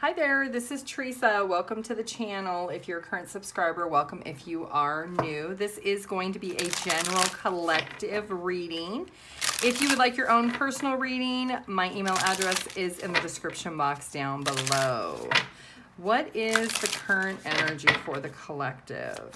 Hi there, this is Teresa. Welcome to the channel. If you're a current subscriber, welcome if you are new. This is going to be a general collective reading. If you would like your own personal reading, my email address is in the description box down below. What is the current energy for the collective?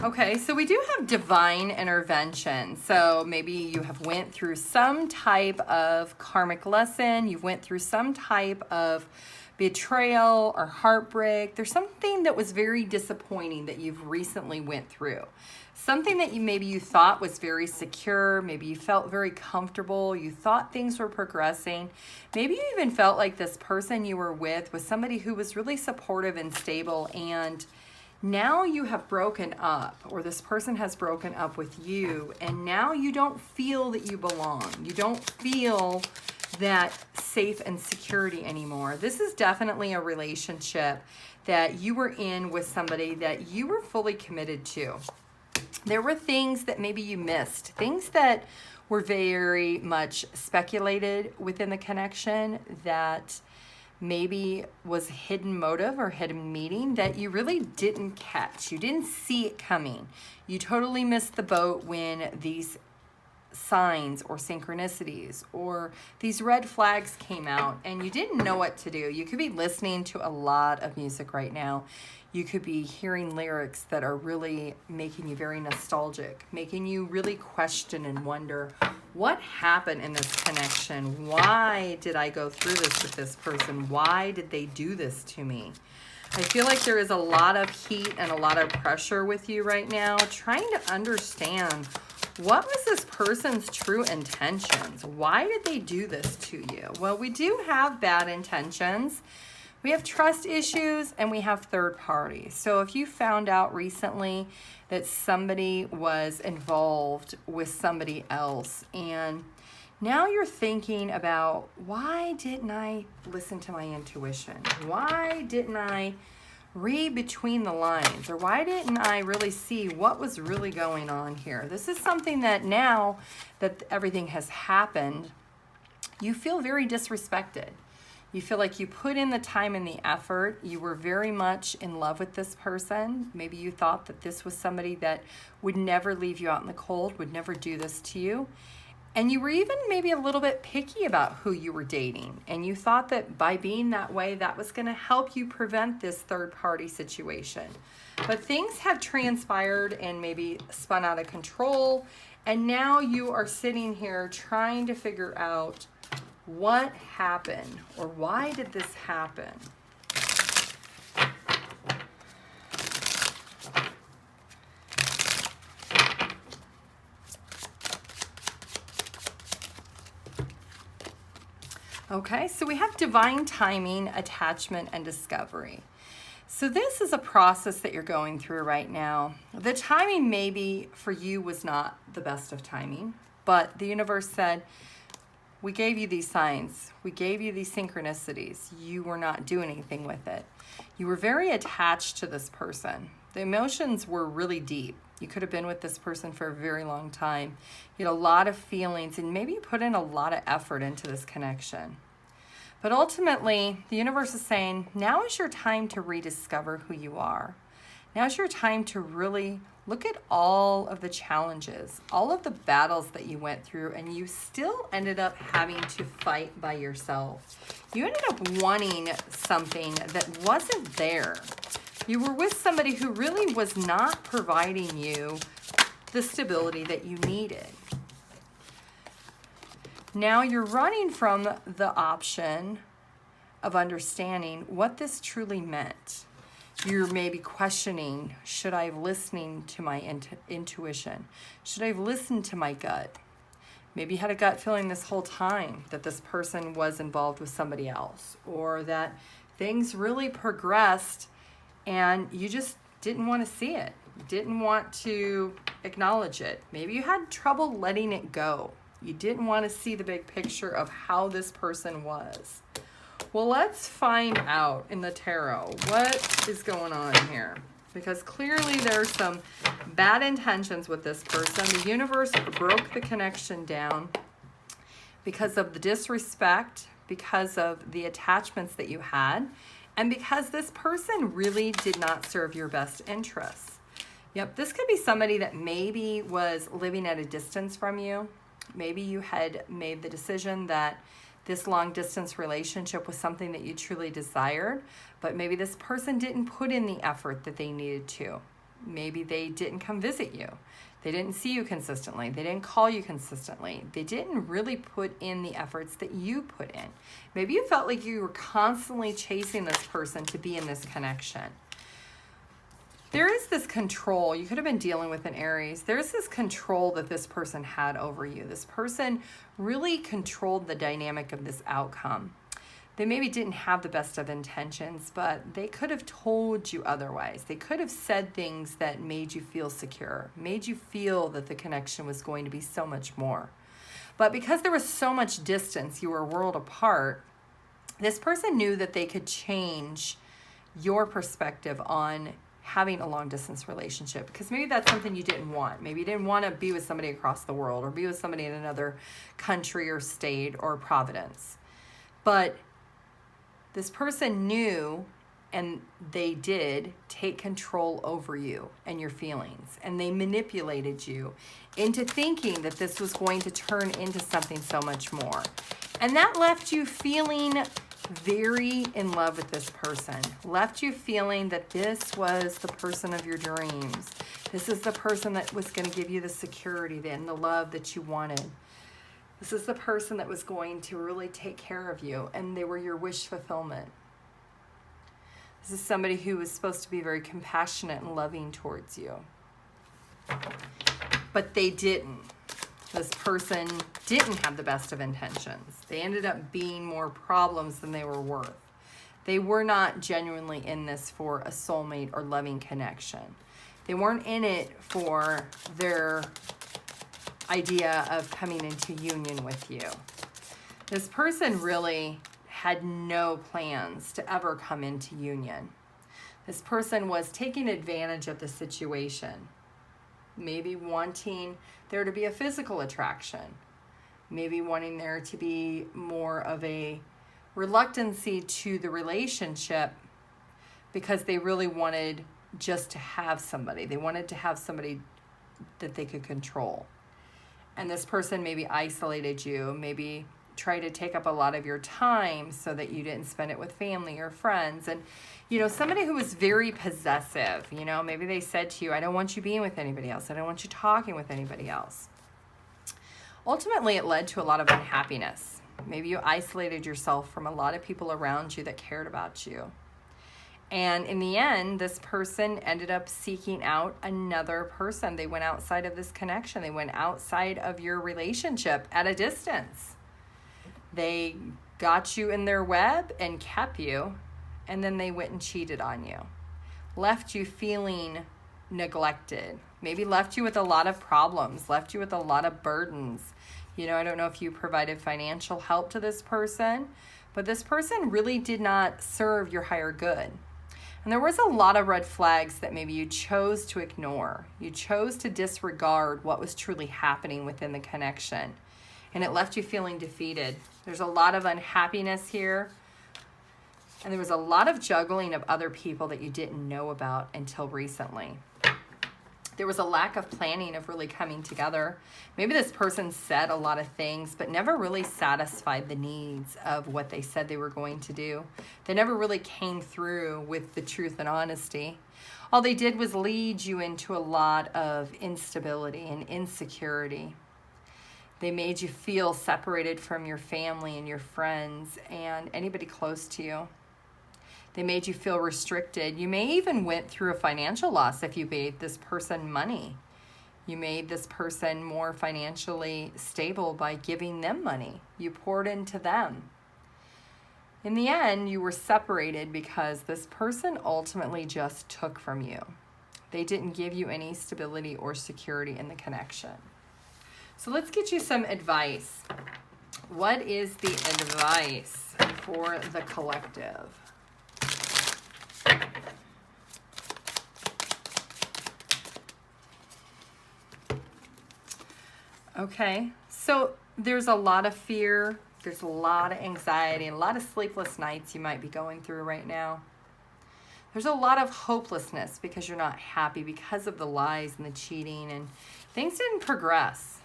Okay, so we do have divine intervention. So maybe you have went through some type of karmic lesson. You went through some type of betrayal or heartbreak. There's something that was very disappointing that you've recently went through. Something that maybe you thought was very secure. Maybe you felt very comfortable. You thought things were progressing. Maybe you even felt like this person you were with was somebody who was really supportive and stable, and now you have broken up, or this person has broken up with you, and now you don't feel that you belong. You don't feel that safe and security anymore. This is definitely a relationship that you were in with somebody that you were fully committed to. There were things that maybe you missed, things that were very much speculated within the connection that maybe was hidden motive or hidden meaning that you really didn't catch. You didn't see it coming. You totally missed the boat when these signs or synchronicities or these red flags came out and you didn't know what to do. You could be listening to a lot of music right now. You could be hearing lyrics that are really making you very nostalgic, making you really question and wonder, what happened in this connection? Why did I go through this with this person? Why did they do this to me? I feel like there is a lot of heat and a lot of pressure with you right now, trying to understand what was this person's true intentions? Why did they do this to you? Well, we do have bad intentions. We have trust issues and we have third parties. So if you found out recently that somebody was involved with somebody else and now you're thinking about, why didn't I listen to my intuition? Why didn't I read between the lines? Or why didn't I really see what was really going on here? This is something that now that everything has happened, you feel very disrespected. You feel like you put in the time and the effort. You were very much in love with this person. Maybe you thought that this was somebody that would never leave you out in the cold, would never do this to you. And you were even maybe a little bit picky about who you were dating. And you thought that by being that way, that was going to help you prevent this third party situation. But things have transpired and maybe spun out of control. And now you are sitting here trying to figure out what happened or why did this happen? Okay, so we have divine timing, attachment, and discovery. So this is a process that you're going through right now. The timing maybe for you was not the best of timing, but the universe said, we gave you these signs. We gave you these synchronicities. You were not doing anything with it. You were very attached to this person. The emotions were really deep. You could have been with this person for a very long time. You had a lot of feelings and maybe you put in a lot of effort into this connection. But ultimately, the universe is saying, now is your time to rediscover who you are. Now is your time to really look at all of the challenges, all of the battles that you went through, and you still ended up having to fight by yourself. You ended up wanting something that wasn't there. You were with somebody who really was not providing you the stability that you needed. Now you're running from the option of understanding what this truly meant. You're maybe questioning, should I have listened to my intuition? Should I have listened to my gut? Maybe you had a gut feeling this whole time that this person was involved with somebody else, or that things really progressed and you just didn't want to see it, didn't want to acknowledge it. Maybe you had trouble letting it go. You didn't want to see the big picture of how this person was. Well, let's find out in the tarot what is going on here, because clearly there's some bad intentions with this person. The universe broke the connection down because of the disrespect, because of the attachments that you had, and because this person really did not serve your best interests. Yep, this could be somebody that maybe was living at a distance from you. Maybe you had made the decision that this long distance relationship was something that you truly desired, but maybe this person didn't put in the effort that they needed to. Maybe they didn't come visit you. They didn't see you consistently. They didn't call you consistently. They didn't really put in the efforts that you put in. Maybe you felt like you were constantly chasing this person to be in this connection. There is this control. You could have been dealing with an Aries. There's this control that this person had over you. This person really controlled the dynamic of this outcome. They maybe didn't have the best of intentions, but they could have told you otherwise. They could have said things that made you feel secure, made you feel that the connection was going to be so much more. But because there was so much distance, you were a world apart, this person knew that they could change your perspective on having a long distance relationship, because maybe that's something you didn't want. Maybe you didn't want to be with somebody across the world or be with somebody in another country or state or province. But this person knew, and they did take control over you and your feelings, and they manipulated you into thinking that this was going to turn into something so much more. And that left you feeling very in love with this person, left you feeling that this was the person of your dreams. This is the person that was going to give you the security and the love that you wanted. This is the person that was going to really take care of you, and they were your wish fulfillment. This is somebody who was supposed to be very compassionate and loving towards you. But they didn't. This person didn't have the best of intentions. They ended up being more problems than they were worth. They were not genuinely in this for a soulmate or loving connection. They weren't in it for their idea of coming into union with you. This person really had no plans to ever come into union. This person was taking advantage of the situation, maybe wanting there to be a physical attraction, maybe wanting there to be more of a reluctancy to the relationship because they really wanted just to have somebody. They wanted to have somebody that they could control. And this person maybe isolated you, maybe tried to take up a lot of your time so that you didn't spend it with family or friends. And, you know, somebody who was very possessive, you know, maybe they said to you, I don't want you being with anybody else. I don't want you talking with anybody else. Ultimately, it led to a lot of unhappiness. Maybe you isolated yourself from a lot of people around you that cared about you. And in the end, this person ended up seeking out another person. They went outside of this connection. They went outside of your relationship at a distance. They got you in their web and kept you, and then they went and cheated on you. Left you feeling neglected. Maybe left you with a lot of problems, left you with a lot of burdens. You know, I don't know if you provided financial help to this person, but this person really did not serve your higher good. And there was a lot of red flags that maybe you chose to ignore. You chose to disregard what was truly happening within the connection. And it left you feeling defeated. There's a lot of unhappiness here. And there was a lot of juggling of other people that you didn't know about until recently. There was a lack of planning of really coming together. Maybe this person said a lot of things, but never really satisfied the needs of what they said they were going to do. They never really came through with the truth and honesty. All they did was lead you into a lot of instability and insecurity. They made you feel separated from your family and your friends and anybody close to you. They made you feel restricted. You may even went through a financial loss if you paid this person money. You made this person more financially stable by giving them money. You poured into them. In the end, you were separated because this person ultimately just took from you. They didn't give you any stability or security in the connection. So let's get you some advice. What is the advice for the collective? Okay, so there's a lot of fear, there's a lot of anxiety, a lot of sleepless nights you might be going through right now. There's a lot of hopelessness because you're not happy because of the lies and the cheating, and things didn't progress.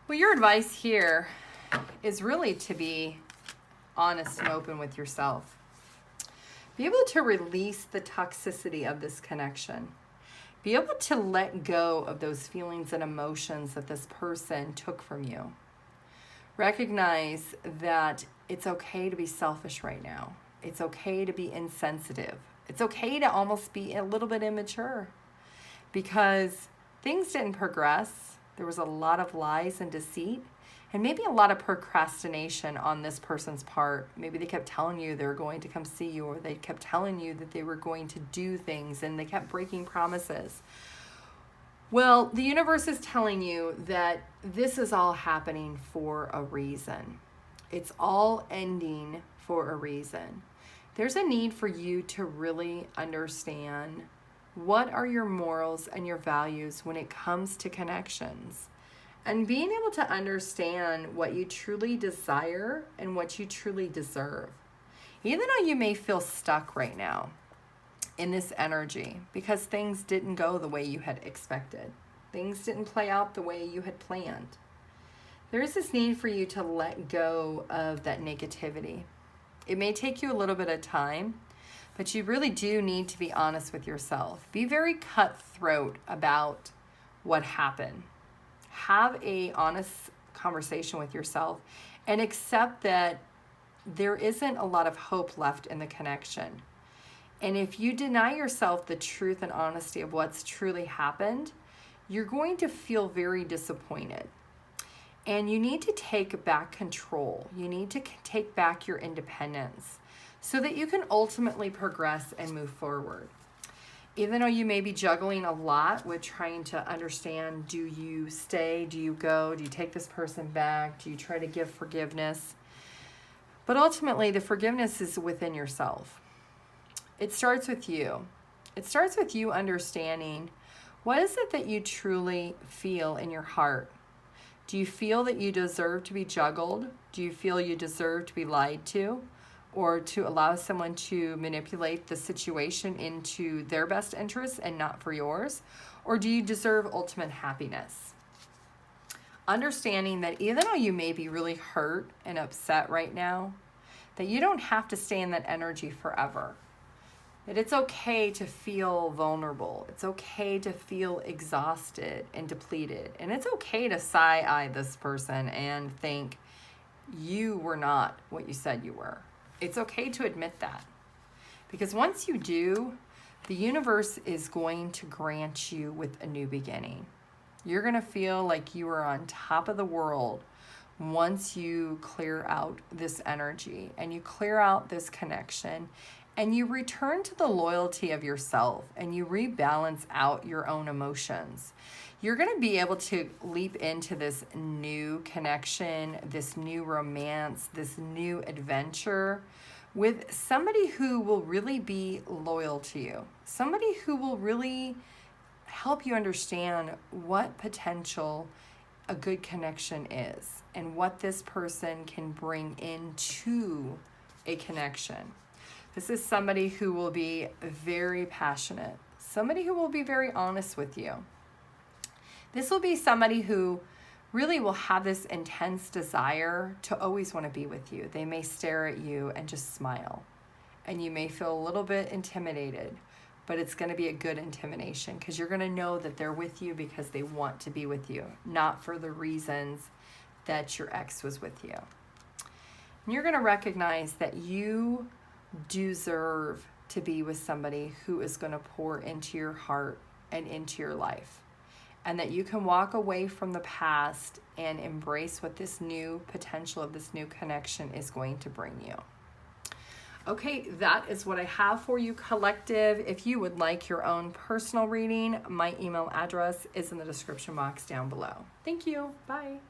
Well, your advice here is really to be honest and open with yourself. Be able to release the toxicity of this connection. Be able to let go of those feelings and emotions that this person took from you. Recognize that it's okay to be selfish right now. It's okay to be insensitive. It's okay to almost be a little bit immature because things didn't progress. There was a lot of lies and deceit, and maybe a lot of procrastination on this person's part. Maybe they kept telling you they were going to come see you, or they kept telling you that they were going to do things, and they kept breaking promises. Well, the universe is telling you that this is all happening for a reason. It's all ending for a reason. There's a need for you to really understand what are your morals and your values when it comes to connections. And being able to understand what you truly desire and what you truly deserve. Even though you may feel stuck right now in this energy because things didn't go the way you had expected. Things didn't play out the way you had planned. There is this need for you to let go of that negativity. It may take you a little bit of time, but you really do need to be honest with yourself. Be very cutthroat about what happened. Have a honest conversation with yourself and accept that there isn't a lot of hope left in the connection. And if you deny yourself the truth and honesty of what's truly happened, you're going to feel very disappointed. And you need to take back control. You need to take back your independence so that you can ultimately progress and move forward. Even though you may be juggling a lot with trying to understand, do you stay, do you go, do you take this person back, do you try to give forgiveness? But ultimately, the forgiveness is within yourself. It starts with you. It starts with you understanding what is it that you truly feel in your heart. Do you feel that you deserve to be juggled? Do you feel you deserve to be lied to? Or to allow someone to manipulate the situation into their best interest and not for yours? Or do you deserve ultimate happiness? Understanding that even though you may be really hurt and upset right now, that you don't have to stay in that energy forever. That it's okay to feel vulnerable. It's okay to feel exhausted and depleted. And it's okay to side-eye this person and think you were not what you said you were. It's okay to admit that. Because once you do, the universe is going to grant you with a new beginning. You're going to feel like you are on top of the world once you clear out this energy and you clear out this connection and you return to the loyalty of yourself and you rebalance out your own emotions. You're going to be able to leap into this new connection, this new romance, this new adventure with somebody who will really be loyal to you. Somebody who will really help you understand what potential a good connection is and what this person can bring into a connection. This is somebody who will be very passionate, somebody who will be very honest with you. This will be somebody who really will have this intense desire to always want to be with you. They may stare at you and just smile, and you may feel a little bit intimidated, but it's going to be a good intimidation because you're going to know that they're with you because they want to be with you, not for the reasons that your ex was with you. And you're going to recognize that you deserve to be with somebody who is going to pour into your heart and into your life, and that you can walk away from the past and embrace what this new potential of this new connection is going to bring you. Okay, that is what I have for you, collective. If you would like your own personal reading, my email address is in the description box down below. Thank you. Bye.